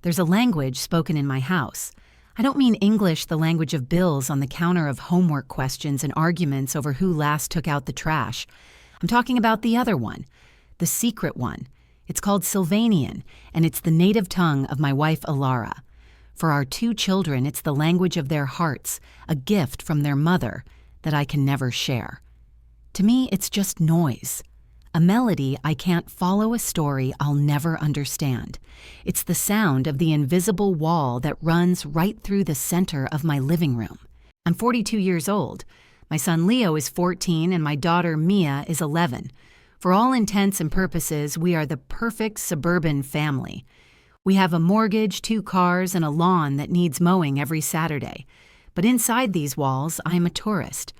There's a language spoken in my house. I don't mean English, the language of bills on the counter of homework questions and arguments over who last took out the trash. I'm talking about the other one, the secret one. It's called Sylvanian, and it's the native tongue of my wife, Alara. For our 2 children, it's the language of their hearts, a gift from their mother that I can never share. To me, it's just noise. A melody I can't follow, a story I'll never understand. It's the sound of the invisible wall that runs right through the center of my living room. I'm 42 years old. My son Leo is 14 and my daughter Mia is 11. For all intents and purposes, we are the perfect suburban family. We have a mortgage, 2 cars, and a lawn that needs mowing every Saturday. But inside these walls, I am a tourist,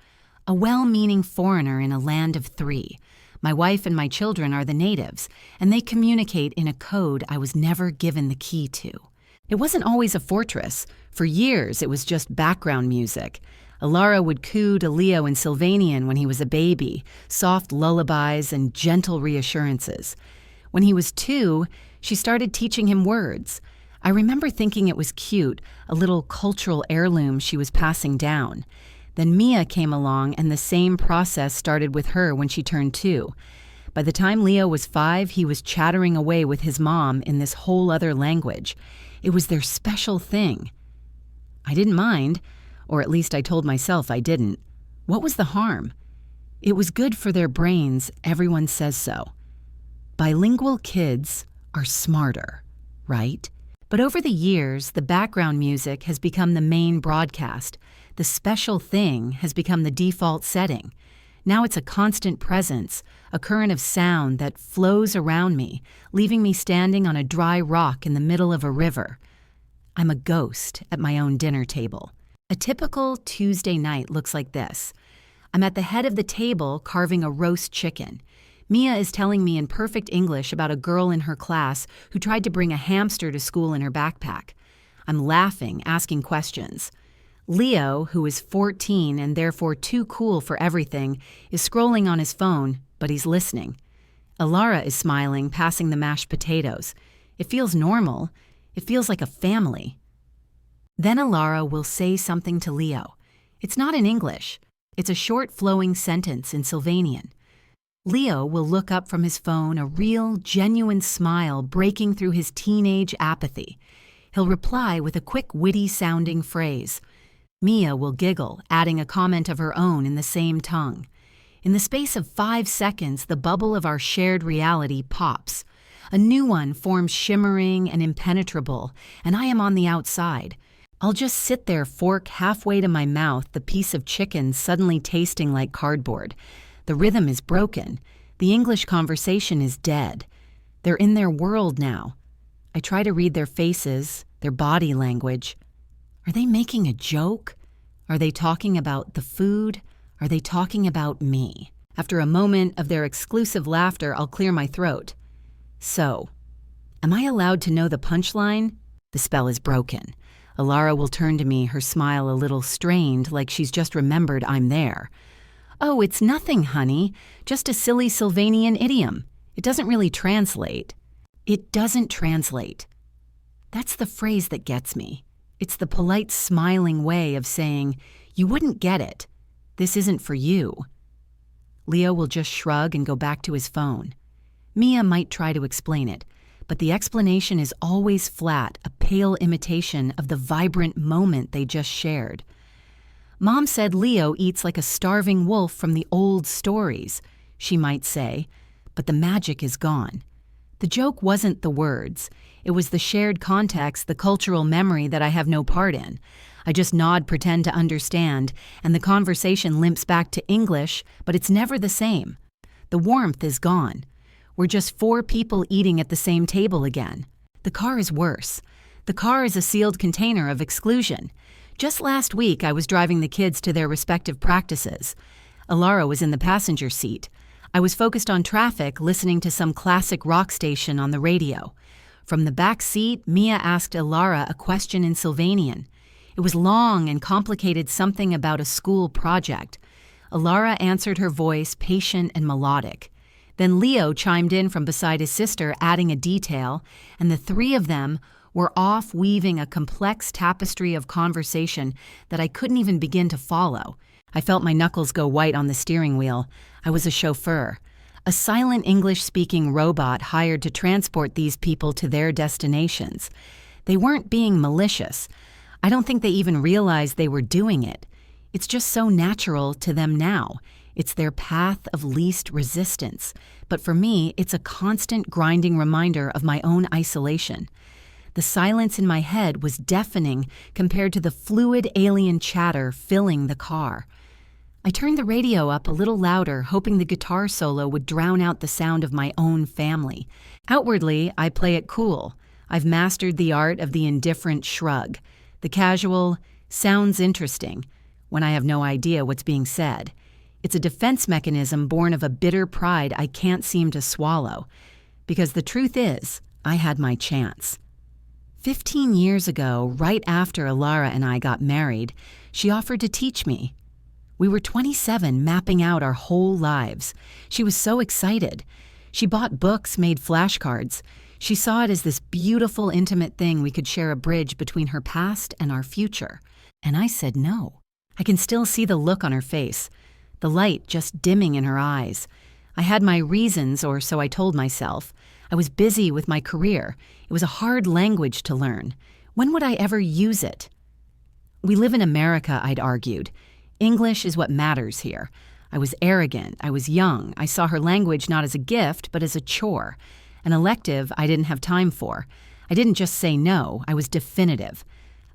a well-meaning foreigner in a land of 3. My wife and my children are the natives, and they communicate in a code I was never given the key to. It wasn't always a fortress. For years, it was just background music. Alara would coo to Leo in Sylvanian when he was a baby, soft lullabies and gentle reassurances. When he was 2, she started teaching him words. I remember thinking it was cute, a little cultural heirloom she was passing down. Then Mia came along and the same process started with her when she turned 2. By the time Leo was 5, he was chattering away with his mom in this whole other language. It was their special thing. I didn't mind, or at least I told myself I didn't. What was the harm? It was good for their brains, everyone says so. Bilingual kids are smarter, right? But over the years, the background music has become the main broadcast. The special thing has become the default setting. Now it's a constant presence, a current of sound that flows around me, leaving me standing on a dry rock in the middle of a river. I'm a ghost at my own dinner table. A typical Tuesday night looks like this. I'm at the head of the table carving a roast chicken. Mia is telling me in perfect English about a girl in her class who tried to bring a hamster to school in her backpack. I'm laughing, asking questions. Leo, who is 14 and therefore too cool for everything, is scrolling on his phone, but he's listening. Alara is smiling, passing the mashed potatoes. It feels normal. It feels like a family. Then Alara will say something to Leo. It's not in English. It's a short flowing sentence in Sylvanian. Leo will look up from his phone, a real, genuine smile breaking through his teenage apathy. He'll reply with a quick, witty-sounding phrase. Mia will giggle, adding a comment of her own in the same tongue. In the space of 5 seconds, the bubble of our shared reality pops. A new one forms shimmering and impenetrable, and I am on the outside. I'll just sit there, fork halfway to my mouth, the piece of chicken suddenly tasting like cardboard. The rhythm is broken. The English conversation is dead. They're in their world now. I try to read their faces, their body language. Are they making a joke? Are they talking about the food? Are they talking about me? After a moment of their exclusive laughter, I'll clear my throat. So, am I allowed to know the punchline? The spell is broken. Alara will turn to me, her smile a little strained, like she's just remembered I'm there. Oh, it's nothing, honey. Just a silly Sylvanian idiom. It doesn't really translate. It doesn't translate. That's the phrase that gets me. It's the polite, smiling way of saying, you wouldn't get it. This isn't for you. Leo will just shrug and go back to his phone. Mia might try to explain it, but the explanation is always flat, a pale imitation of the vibrant moment they just shared. Mom said Leo eats like a starving wolf from the old stories, she might say, but the magic is gone. The joke wasn't the words. It was the shared context, the cultural memory that I have no part in. I just nod, pretend to understand, and the conversation limps back to English, but it's never the same. The warmth is gone. We're just 4 people eating at the same table again. The car is worse. The car is a sealed container of exclusion. Just last week, I was driving the kids to their respective practices. Alara was in the passenger seat. I was focused on traffic, listening to some classic rock station on the radio. From the back seat, Mia asked Alara a question in Sylvanian. It was long and complicated, something about a school project. Alara answered, her voice patient and melodic. Then Leo chimed in from beside his sister, adding a detail, and the 3 of them, were off weaving a complex tapestry of conversation that I couldn't even begin to follow. I felt my knuckles go white on the steering wheel. I was a chauffeur, a silent English-speaking robot hired to transport these people to their destinations. They weren't being malicious. I don't think they even realized they were doing it. It's just so natural to them now. It's their path of least resistance. But for me, it's a constant grinding reminder of my own isolation. The silence in my head was deafening compared to the fluid alien chatter filling the car. I turned the radio up a little louder, hoping the guitar solo would drown out the sound of my own family. Outwardly, I play it cool. I've mastered the art of the indifferent shrug. The casual, sounds interesting, when I have no idea what's being said. It's a defense mechanism born of a bitter pride I can't seem to swallow. Because the truth is, I had my chance. 15 years ago, right after Alara and I got married, she offered to teach me. We were 27, mapping out our whole lives. She was so excited. She bought books, made flashcards. She saw it as this beautiful, intimate thing we could share a bridge between her past and our future. And I said no. I can still see the look on her face, the light just dimming in her eyes. I had my reasons, or so I told myself. I was busy with my career. It was a hard language to learn. When would I ever use it? We live in America, I'd argued. English is what matters here. I was arrogant. I was young. I saw her language not as a gift, but as a chore. An elective I didn't have time for. I didn't just say no. I was definitive.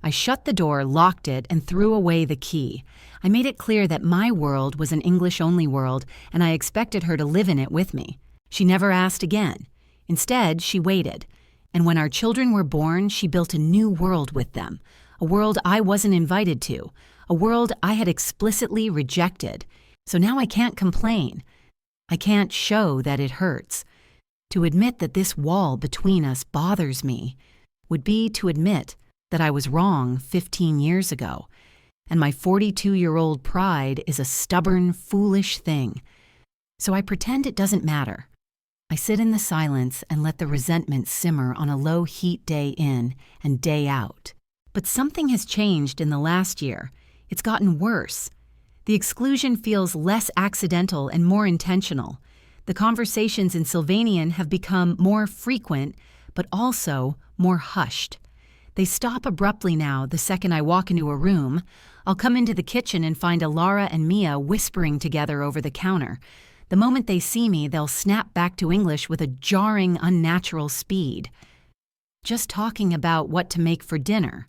I shut the door, locked it, and threw away the key. I made it clear that my world was an English-only world, and I expected her to live in it with me. She never asked again. Instead, she waited. And when our children were born, she built a new world with them. A world I wasn't invited to. A world I had explicitly rejected. So now I can't complain. I can't show that it hurts. To admit that this wall between us bothers me would be to admit that I was wrong 15 years ago, and my 42-year-old pride is a stubborn, foolish thing. So I pretend it doesn't matter. I sit in the silence and let the resentment simmer on a low-heat day in and day out. But something has changed in the last year. It's gotten worse. The exclusion feels less accidental and more intentional. The conversations in Sylvanian have become more frequent, but also more hushed. They stop abruptly now the second I walk into a room. I'll come into the kitchen and find Alara and Mia whispering together over the counter. The moment they see me, they'll snap back to English with a jarring, unnatural speed. "Just talking about what to make for dinner,"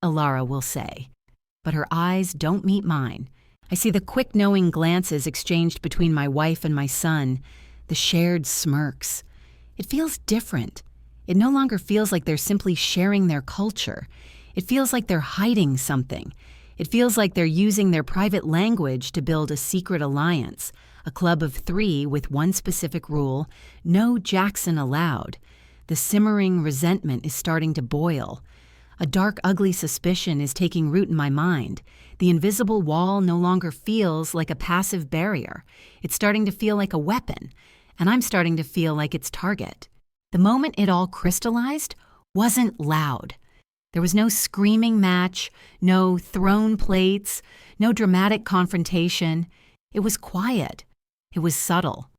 Alara will say. But her eyes don't meet mine. I see the quick, knowing glances exchanged between my wife and my son, the shared smirks. It feels different. It no longer feels like they're simply sharing their culture. It feels like they're hiding something. It feels like they're using their private language to build a secret alliance, a club of 3 with one specific rule: no Jackson allowed. The simmering resentment is starting to boil. A dark, ugly suspicion is taking root in my mind. The invisible wall no longer feels like a passive barrier. It's starting to feel like a weapon, and I'm starting to feel like its target. The moment it all crystallized wasn't loud. There was no screaming match, no thrown plates, no dramatic confrontation. It was quiet. It was subtle.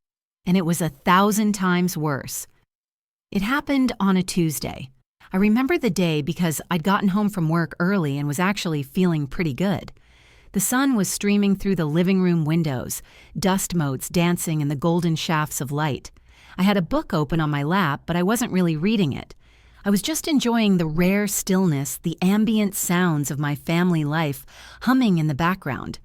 And it was 1,000 times worse. It happened on a Tuesday. I remember the day because I'd gotten home from work early and was actually feeling pretty good. The sun was streaming through the living room windows, dust motes dancing in the golden shafts of light. I had a book open on my lap, but I wasn't really reading it. I was just enjoying the rare stillness, the ambient sounds of my family life humming in the background.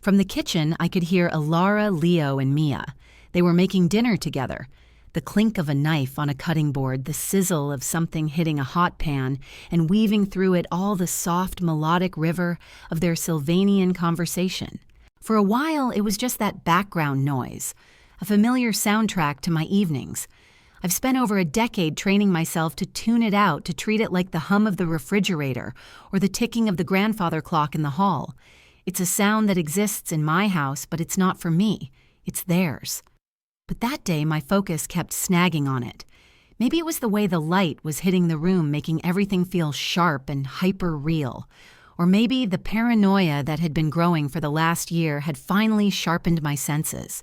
From the kitchen, I could hear Alara, Leo, and Mia. They were making dinner together. The clink of a knife on a cutting board, the sizzle of something hitting a hot pan, and weaving through it all the soft, melodic river of their Sylvanian conversation. For a while, it was just that background noise, a familiar soundtrack to my evenings. I've spent over a decade training myself to tune it out, to treat it like the hum of the refrigerator or the ticking of the grandfather clock in the hall. It's a sound that exists in my house, but it's not for me. It's theirs. But that day, my focus kept snagging on it. Maybe it was the way the light was hitting the room, making everything feel sharp and hyper-real. Or maybe the paranoia that had been growing for the last year had finally sharpened my senses.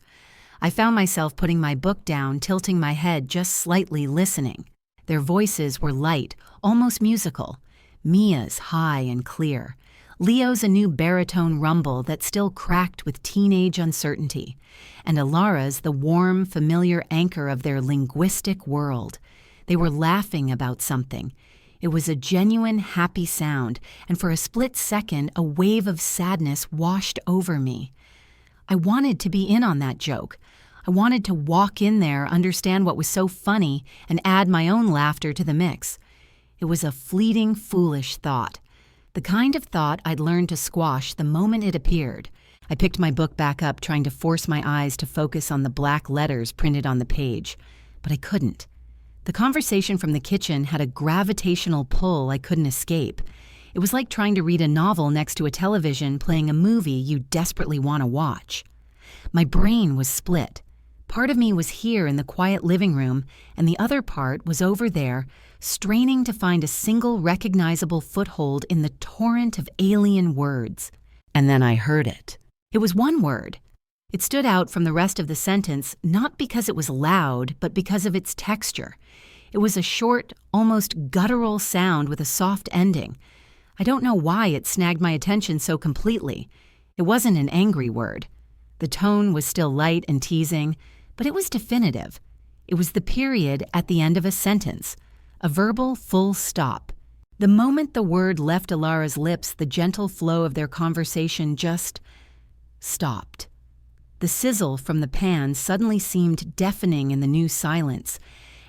I found myself putting my book down, tilting my head just slightly, listening. Their voices were light, almost musical. Mia's high and clear. Leo's a new baritone rumble that still cracked with teenage uncertainty. And Alara's the warm, familiar anchor of their linguistic world. They were laughing about something. It was a genuine, happy sound, and for a split second, a wave of sadness washed over me. I wanted to be in on that joke. I wanted to walk in there, understand what was so funny, and add my own laughter to the mix. It was a fleeting, foolish thought. The kind of thought I'd learned to squash the moment it appeared. I picked my book back up, trying to force my eyes to focus on the black letters printed on the page. But I couldn't. The conversation from the kitchen had a gravitational pull I couldn't escape. It was like trying to read a novel next to a television playing a movie you desperately want to watch. My brain was split. Part of me was here in the quiet living room, and the other part was over there, straining to find a single recognizable foothold in the torrent of alien words. And then I heard it. It was one word. It stood out from the rest of the sentence, not because it was loud, but because of its texture. It was a short, almost guttural sound with a soft ending. I don't know why it snagged my attention so completely. It wasn't an angry word. The tone was still light and teasing, but it was definitive. It was the period at the end of a sentence, a verbal full stop. The moment the word left Alara's lips, the gentle flow of their conversation just stopped. The sizzle from the pan suddenly seemed deafening in the new silence,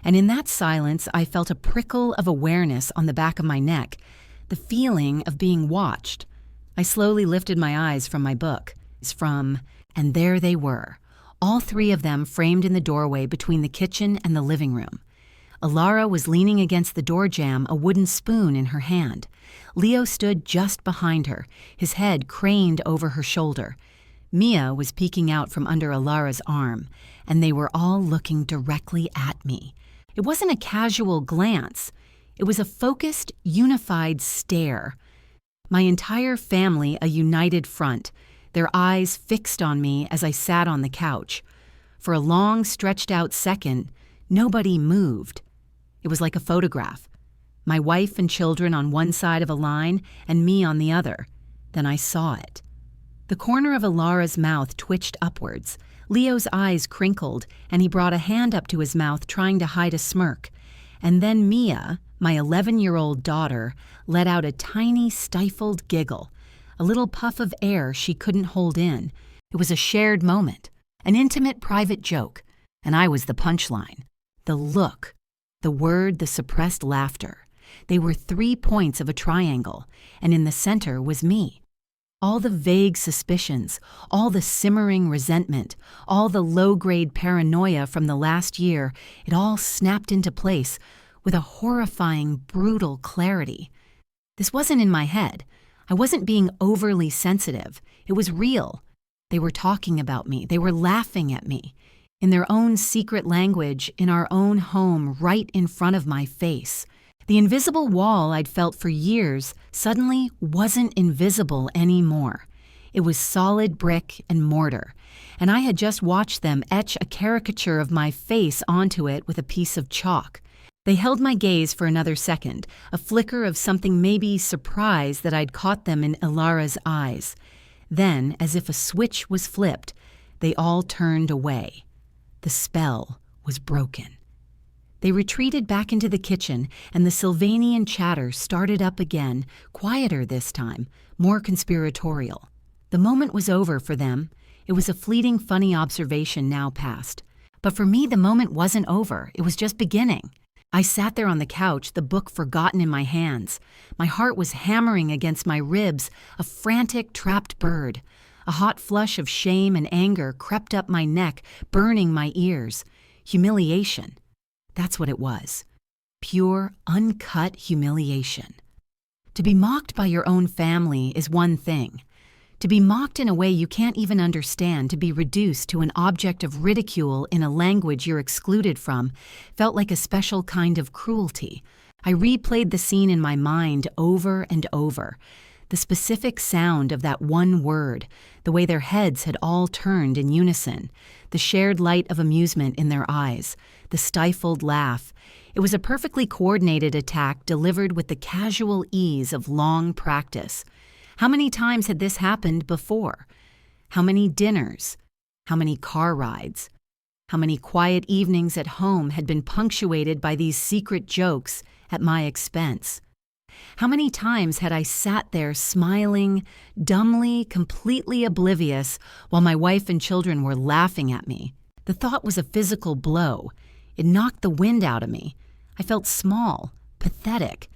and in that silence I felt a prickle of awareness on the back of my neck, the feeling of being watched. I slowly lifted my eyes from my book, and there they were, all three of them framed in the doorway between the kitchen and the living room. Alara was leaning against the door jamb, a wooden spoon in her hand. Leo stood just behind her, his head craned over her shoulder. Mia was peeking out from under Alara's arm, and they were all looking directly at me. It wasn't a casual glance. It was a focused, unified stare. My entire family a united front, their eyes fixed on me as I sat on the couch. For a long, stretched-out second, nobody moved. It was like a photograph. My wife and children on one side of a line, and me on the other. Then I saw it. The corner of Alara's mouth twitched upwards. Leo's eyes crinkled, and he brought a hand up to his mouth, trying to hide a smirk. And then Mia, my 11-year-old daughter, let out a tiny, stifled giggle, a little puff of air she couldn't hold in. It was a shared moment, an intimate, private joke, and I was the punchline. The look, the word, the suppressed laughter. They were 3 points of a triangle, and in the center was me. All the vague suspicions, all the simmering resentment, all the low-grade paranoia from the last year, it all snapped into place with a horrifying, brutal clarity. This wasn't in my head. I wasn't being overly sensitive. It was real. They were talking about me. They were laughing at me. In their own secret language, in our own home, right in front of my face. The invisible wall I'd felt for years suddenly wasn't invisible anymore. It was solid brick and mortar, and I had just watched them etch a caricature of my face onto it with a piece of chalk. They held my gaze for another second, a flicker of something, maybe surprise that I'd caught them in Alara's eyes. Then, as if a switch was flipped, they all turned away. The spell was broken. They retreated back into the kitchen, and the Sylvanian chatter started up again, quieter this time, more conspiratorial. The moment was over for them. It was a fleeting, funny observation now past. But for me, the moment wasn't over. It was just beginning. I sat there on the couch, the book forgotten in my hands. My heart was hammering against my ribs, a frantic, trapped bird. A hot flush of shame and anger crept up my neck, burning my ears. Humiliation. That's what it was. Pure, uncut humiliation. To be mocked by your own family is one thing. To be mocked in a way you can't even understand, to be reduced to an object of ridicule in a language you're excluded from, felt like a special kind of cruelty. I replayed the scene in my mind over and over. The specific sound of that one word, the way their heads had all turned in unison, the shared light of amusement in their eyes, the stifled laugh. It was a perfectly coordinated attack delivered with the casual ease of long practice. How many times had this happened before? How many dinners? How many car rides? How many quiet evenings at home had been punctuated by these secret jokes at my expense? How many times had I sat there smiling, dumbly, completely oblivious, while my wife and children were laughing at me? The thought was a physical blow. It knocked the wind out of me. I felt small, pathetic.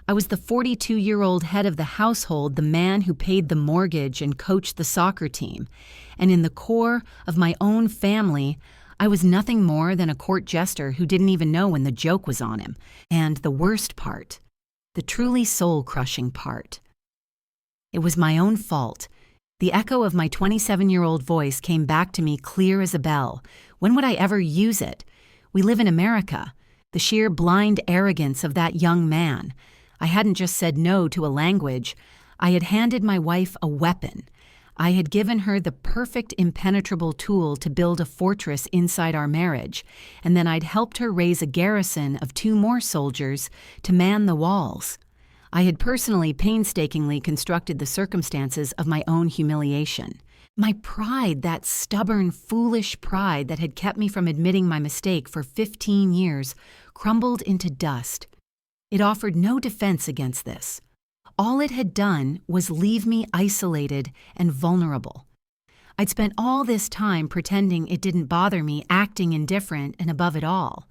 I was the 42-year-old head of the household, the man who paid the mortgage and coached the soccer team. And in the core of my own family, I was nothing more than a court jester who didn't even know when the joke was on him. And the worst part, the truly soul-crushing part, it was my own fault. The echo of my 27-year-old voice came back to me clear as a bell. When would I ever use it? We live in America. The sheer blind arrogance of that young man. I hadn't just said no to a language. I had handed my wife a weapon. I had given her the perfect impenetrable tool to build a fortress inside our marriage, and then I'd helped her raise a garrison of 2 more soldiers to man the walls. I had personally painstakingly constructed the circumstances of my own humiliation. My pride, that stubborn, foolish pride that had kept me from admitting my mistake for 15 years, crumbled into dust. It offered no defense against this. All it had done was leave me isolated and vulnerable. I'd spent all this time pretending it didn't bother me, acting indifferent and above it all.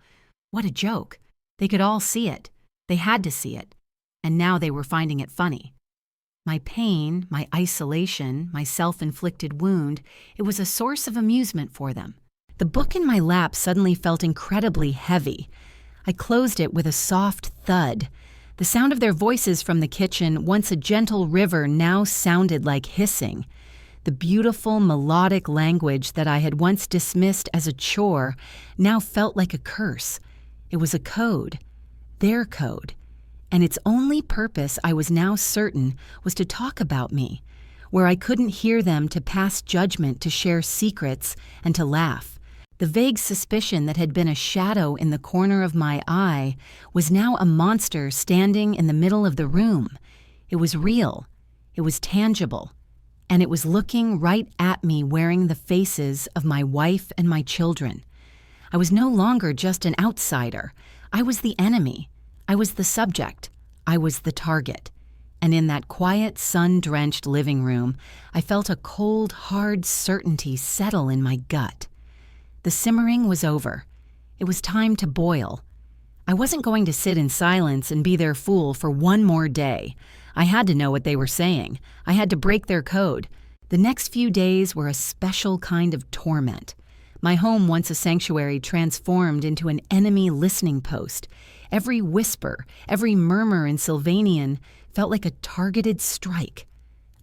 What a joke. They could all see it. They had to see it. And now they were finding it funny. My pain, my isolation, my self-inflicted wound, it was a source of amusement for them. The book in my lap suddenly felt incredibly heavy. I closed it with a soft thud. The sound of their voices from the kitchen, once a gentle river, now sounded like hissing. The beautiful, melodic language that I had once dismissed as a chore now felt like a curse. It was a code, their code, and its only purpose, I was now certain, was to talk about me, where I couldn't hear them, to pass judgment, to share secrets, and to laugh. The vague suspicion that had been a shadow in the corner of my eye was now a monster standing in the middle of the room. It was real. It was tangible. And it was looking right at me, wearing the faces of my wife and my children. I was no longer just an outsider. I was the enemy. I was the subject. I was the target. And in that quiet, sun-drenched living room, I felt a cold, hard certainty settle in my gut. The simmering was over. It was time to boil. I wasn't going to sit in silence and be their fool for one more day. I had to know what they were saying. I had to break their code. The next few days were a special kind of torment. My home, once a sanctuary, transformed into an enemy listening post. Every whisper, every murmur in Sylvanian felt like a targeted strike.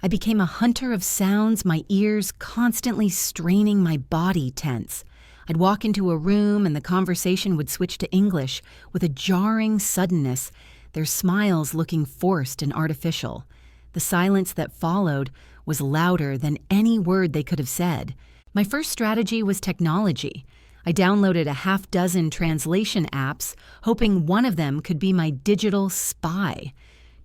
I became a hunter of sounds, my ears constantly straining, my body tense. I'd walk into a room and the conversation would switch to English with a jarring suddenness, their smiles looking forced and artificial. The silence that followed was louder than any word they could have said. My first strategy was technology. I downloaded a half-dozen translation apps, hoping one of them could be my digital spy.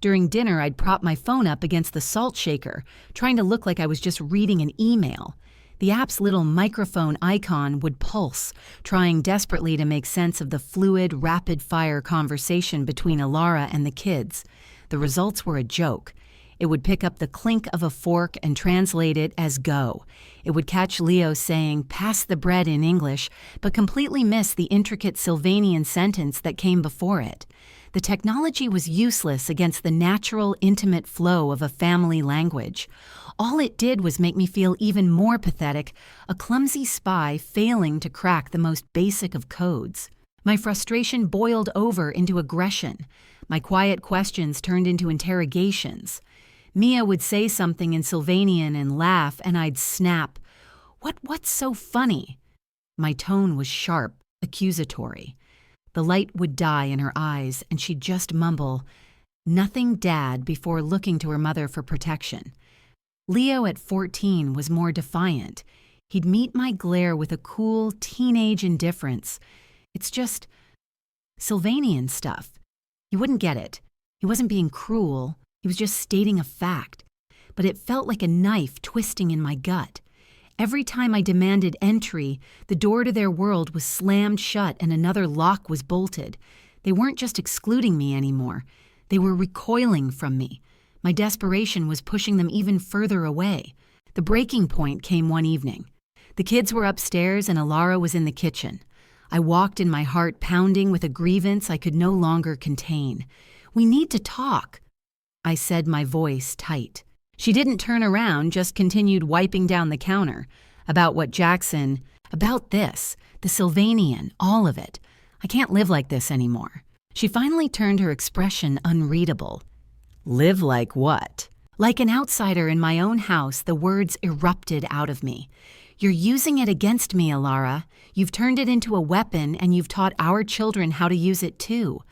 During dinner, I'd prop my phone up against the salt shaker, trying to look like I was just reading an email. The app's little microphone icon would pulse, trying desperately to make sense of the fluid, rapid-fire conversation between Alara and the kids. The results were a joke. It would pick up the clink of a fork and translate it as go. It would catch Leo saying, "pass the bread" in English, but completely miss the intricate Sylvanian sentence that came before it. The technology was useless against the natural, intimate flow of a family language. All it did was make me feel even more pathetic, a clumsy spy failing to crack the most basic of codes. My frustration boiled over into aggression. My quiet questions turned into interrogations. Mia would say something in Sylvanian and laugh, and I'd snap, What's so funny?" My tone was sharp, accusatory. The light would die in her eyes, and she'd just mumble, "Nothing, Dad," before looking to her mother for protection. Leo at 14 was more defiant. He'd meet my glare with a cool, teenage indifference. It's just Sylvanian stuff. You wouldn't get it. He wasn't being cruel. He was just stating a fact. But it felt like a knife twisting in my gut. Every time I demanded entry, the door to their world was slammed shut and another lock was bolted. They weren't just excluding me anymore. They were recoiling from me. My desperation was pushing them even further away. The breaking point came one evening. The kids were upstairs and Alara was in the kitchen. I walked in, my heart pounding with a grievance I could no longer contain. "We need to talk," I said, my voice tight. She didn't turn around, just continued wiping down the counter. About what Jackson, about this, the Sylvanian, all of it. I can't live like this anymore. She finally turned, her expression unreadable. "Live like what?" Like an outsider in my own house, the words erupted out of me. "You're using it against me, Alara. You've turned it into a weapon, and you've taught our children how to use it too.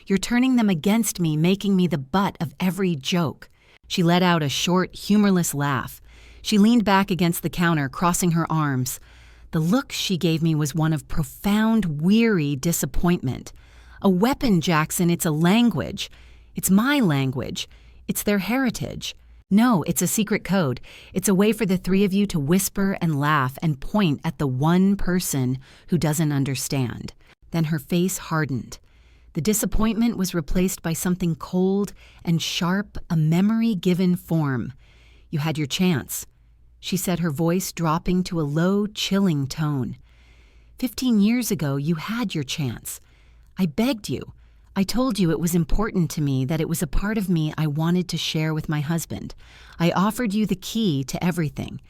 You're turning them against me, making me the butt of every joke." She let out a short, humorless laugh. She leaned back against the counter, crossing her arms. The look she gave me was one of profound, weary disappointment. "A weapon, Jackson, it's a language. It's my language. It's their heritage. No, it's a secret code. It's a way for the three of you to whisper and laugh and point at the one person who doesn't understand." Then her face hardened. The disappointment was replaced by something cold and sharp, a memory-given form. "You had your chance," she said, her voice dropping to a low, chilling tone. 15 years ago, you had your chance. I begged you. I told you it was important to me, that it was a part of me I wanted to share with my husband. I offered you the key to everything.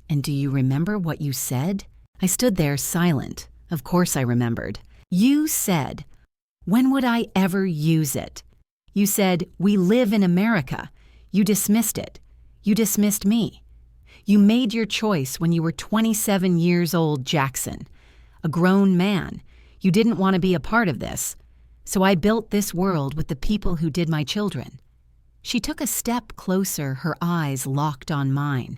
And do you remember what you said? I stood there silent. Of course I remembered. You said, "When would I ever use it?" You said, "We live in America." You dismissed it. You dismissed me. You made your choice when you were 27 years old, Jackson. A grown man. You didn't want to be a part of this. So I built this world with the people who did my children. She took a step closer, her eyes locked on mine.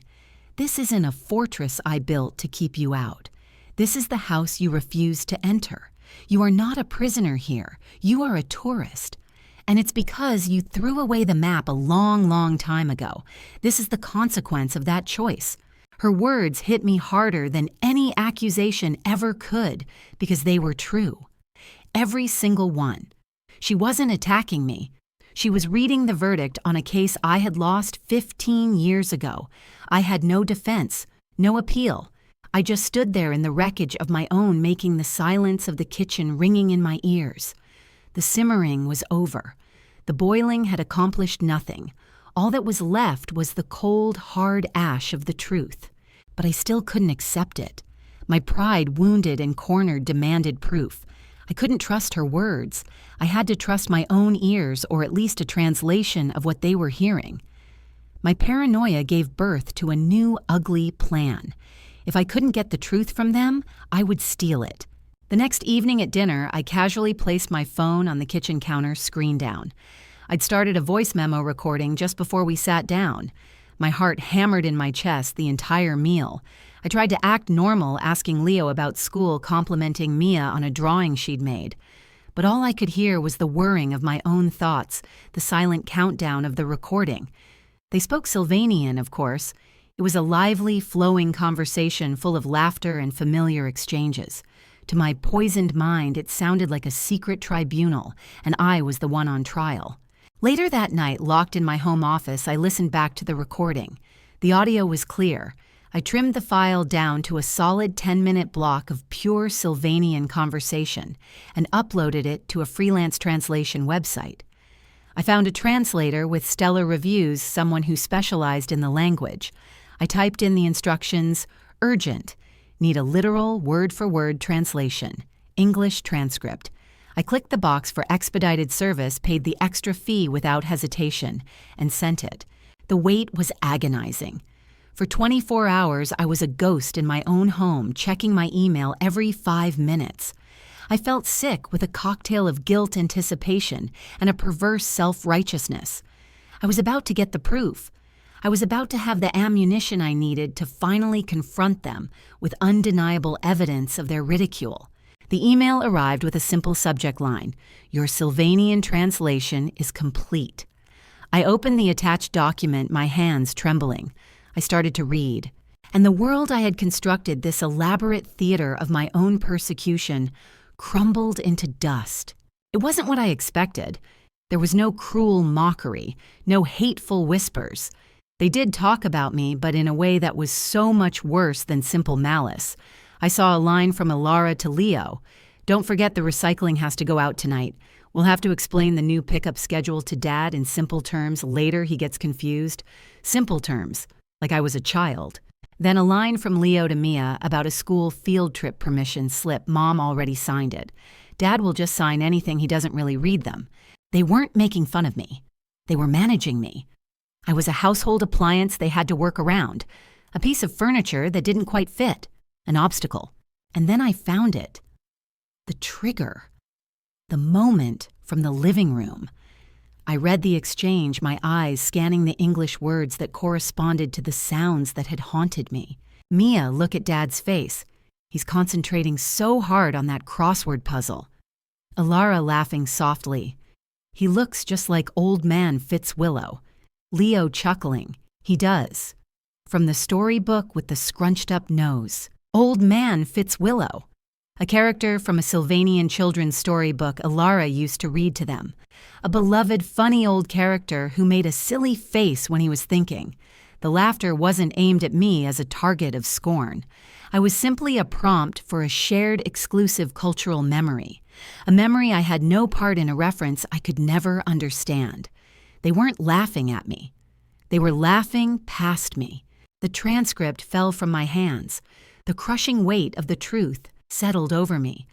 This isn't a fortress I built to keep you out. This is the house you refused to enter. You are not a prisoner here. You are a tourist. And it's because you threw away the map a long, long time ago. This is the consequence of that choice. Her words hit me harder than any accusation ever could because they were true. Every single one. She wasn't attacking me. She was reading the verdict on a case I had lost 15 years ago. I had no defense, no appeal. I just stood there in the wreckage of my own, making the silence of the kitchen ringing in my ears. The simmering was over. The boiling had accomplished nothing. All that was left was the cold, hard ash of the truth. But I still couldn't accept it. My pride, wounded and cornered, demanded proof. I couldn't trust her words. I had to trust my own ears, or at least a translation of what they were hearing. My paranoia gave birth to a new, ugly plan. If I couldn't get the truth from them, I would steal it. The next evening at dinner, I casually placed my phone on the kitchen counter, screen down. I'd started a voice memo recording just before we sat down. My heart hammered in my chest the entire meal. I tried to act normal, asking Leo about school, complimenting Mia on a drawing she'd made. But all I could hear was the whirring of my own thoughts, the silent countdown of the recording. They spoke Sylvanian, of course. It was a lively, flowing conversation full of laughter and familiar exchanges. To my poisoned mind, it sounded like a secret tribunal, and I was the one on trial. Later that night, locked in my home office, I listened back to the recording. The audio was clear. I trimmed the file down to a solid 10-minute block of pure Sylvanian conversation and uploaded it to a freelance translation website. I found a translator with stellar reviews, someone who specialized in the language. I typed in the instructions, urgent, need a literal word-for-word translation, English transcript. I clicked the box for expedited service, paid the extra fee without hesitation, and sent it. The wait was agonizing. For 24 hours, I was a ghost in my own home, checking my email every 5 minutes. I felt sick with a cocktail of guilt anticipation and a perverse self-righteousness. I was about to get the proof. I was about to have the ammunition I needed to finally confront them with undeniable evidence of their ridicule. The email arrived with a simple subject line: "Your Sylvanian translation is complete." I opened the attached document, my hands trembling. I started to read. And the world I had constructed, this elaborate theater of my own persecution, crumbled into dust. It wasn't what I expected. There was no cruel mockery, no hateful whispers. They did talk about me, but in a way that was so much worse than simple malice. I saw a line from Ilara to Leo. "Don't forget the recycling has to go out tonight. We'll have to explain the new pickup schedule to Dad in simple terms. Later he gets confused." Simple terms, like I was a child. Then a line from Leo to Mia about a school field trip permission slip. Mom already signed it. Dad will just sign anything, he doesn't really read them. They weren't making fun of me. They were managing me. I was a household appliance they had to work around, a piece of furniture that didn't quite fit, an obstacle. And then I found it. The trigger. The moment from the living room. I read the exchange, my eyes scanning the English words that corresponded to the sounds that had haunted me. "Mia, look at Dad's face. He's concentrating so hard on that crossword puzzle." Ilara laughing softly. "He looks just like Old Man Fitzwillow." Leo chuckling. "He does." From the storybook with the scrunched-up nose. Old Man Fitzwillow. A character from a Sylvanian children's storybook Ilara used to read to them. A beloved, funny old character who made a silly face when he was thinking. The laughter wasn't aimed at me as a target of scorn. I was simply a prompt for a shared exclusive cultural memory. A memory I had no part in, a reference I could never understand. They weren't laughing at me. They were laughing past me. The transcript fell from my hands. The crushing weight of the truth settled over me.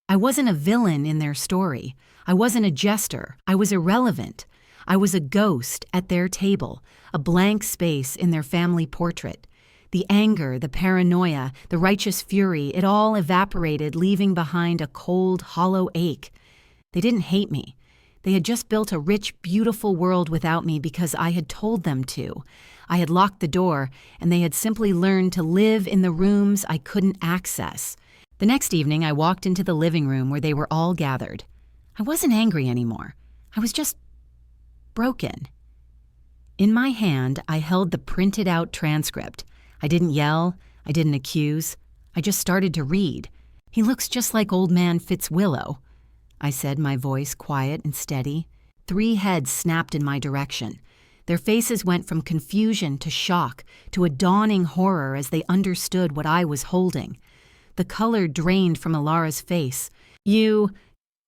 I wasn't a villain in their story. I wasn't a jester. I was irrelevant. I was a ghost at their table, a blank space in their family portrait. The anger, the paranoia, the righteous fury, it all evaporated, leaving behind a cold, hollow ache. They didn't hate me. They had just built a rich, beautiful world without me because I had told them to. I had locked the door, and they had simply learned to live in the rooms I couldn't access. The next evening, I walked into the living room where they were all gathered. I wasn't angry anymore. I was just broken. In my hand, I held the printed-out transcript. I didn't yell. I didn't accuse. I just started to read. "He looks just like Old Man Fitzwillow," I said, my voice quiet and steady. 3 heads snapped in my direction. Their faces went from confusion to shock to a dawning horror as they understood what I was holding. The color drained from Ilara's face. You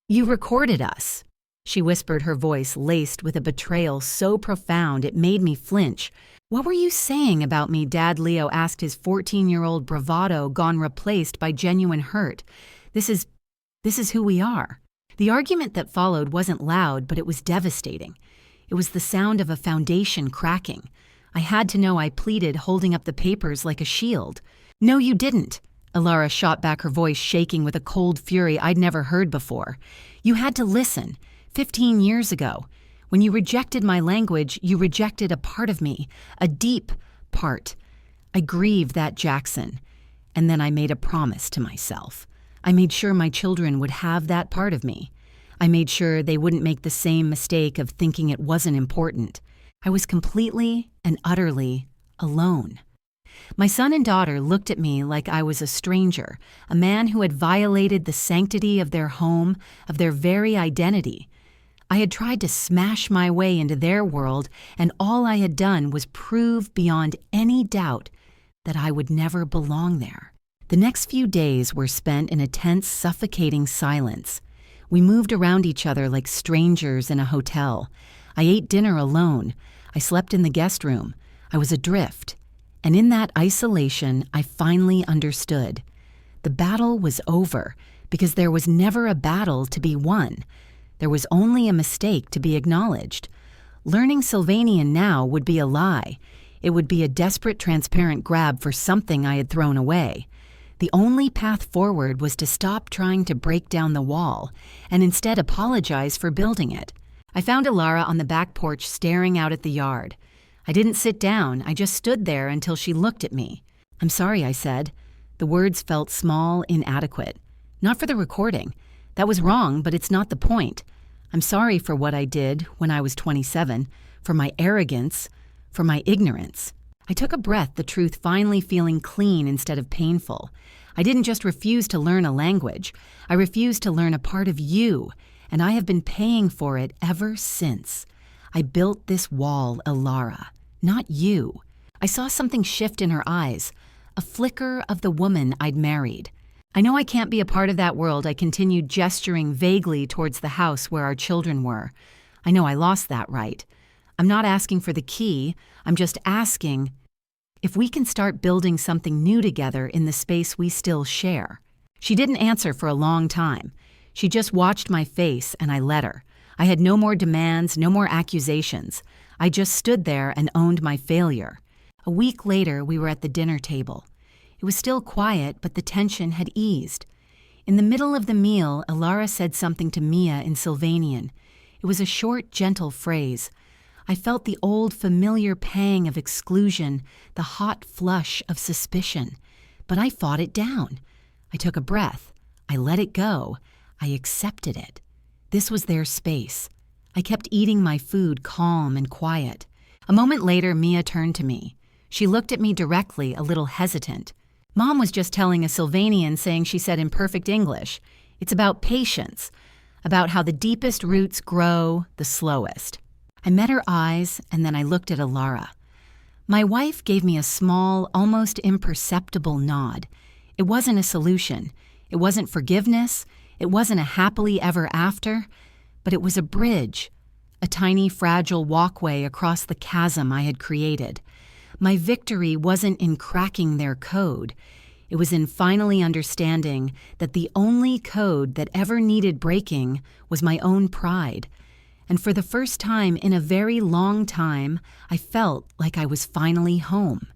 recorded us," she whispered, her voice laced with a betrayal so profound it made me flinch. "What were you saying about me?" Dad Leo asked, his 14-year-old bravado gone replaced by genuine hurt. This is who we are." The argument that followed wasn't loud, but it was devastating. It was the sound of a foundation cracking. I had to know, I pleaded, holding up the papers like a shield. "No, you didn't." Ilara shot back, her voice shaking with a cold fury I'd never heard before. "You had to listen. 15 years ago. When you rejected my language, you rejected a part of me, a deep part. I grieved that, Jackson. And then I made a promise to myself. I made sure my children would have that part of me. I made sure they wouldn't make the same mistake of thinking it wasn't important. I was completely and utterly alone. My son and daughter looked at me like I was a stranger, a man who had violated the sanctity of their home, of their very identity. I had tried to smash my way into their world, and all I had done was prove beyond any doubt that I would never belong there. The next few days were spent in a tense, suffocating silence. We moved around each other like strangers in a hotel. I ate dinner alone. I slept in the guest room. I was adrift. And in that isolation, I finally understood. The battle was over, because there was never a battle to be won. There was only a mistake to be acknowledged. Learning Sylvanian now would be a lie. It would be a desperate, transparent grab for something I had thrown away. The only path forward was to stop trying to break down the wall and instead apologize for building it. I found Alara on the back porch staring out at the yard. I didn't sit down, I just stood there until she looked at me. "I'm sorry," I said. The words felt small, inadequate. Not for the recording. That was wrong, but it's not the point. I'm sorry for what I did when I was 27, for my arrogance, for my ignorance. I took a breath, the truth finally feeling clean instead of painful. I didn't just refuse to learn a language. I refused to learn a part of you, and I have been paying for it ever since. I built this wall, Alara, not you. I saw something shift in her eyes, a flicker of the woman I'd married. I know I can't be a part of that world. I continued gesturing vaguely towards the house where our children were. I know I lost that right. I'm not asking for the key. I'm just asking if we can start building something new together in the space we still share. She didn't answer for a long time. She just watched my face and I let her. I had no more demands, no more accusations. I just stood there and owned my failure. A week later, we were at the dinner table. It was still quiet, but the tension had eased. In the middle of the meal, Alara said something to Mia in Sylvanian. It was a short, gentle phrase. I felt the old, familiar pang of exclusion, the hot flush of suspicion. But I fought it down. I took a breath. I let it go. I accepted it. This was their space. I kept eating my food calm and quiet. A moment later, Mia turned to me. She looked at me directly, a little hesitant. Mom was just telling a Sylvanian saying she said in perfect English. It's about patience, about how the deepest roots grow the slowest. I met her eyes, and then I looked at Alara. My wife gave me a small, almost imperceptible nod. It wasn't a solution. It wasn't forgiveness. It wasn't a happily ever after. But it was a bridge, a tiny, fragile walkway across the chasm I had created. My victory wasn't in cracking their code. It was in finally understanding that the only code that ever needed breaking was my own pride. And for the first time in a very long time, I felt like I was finally home.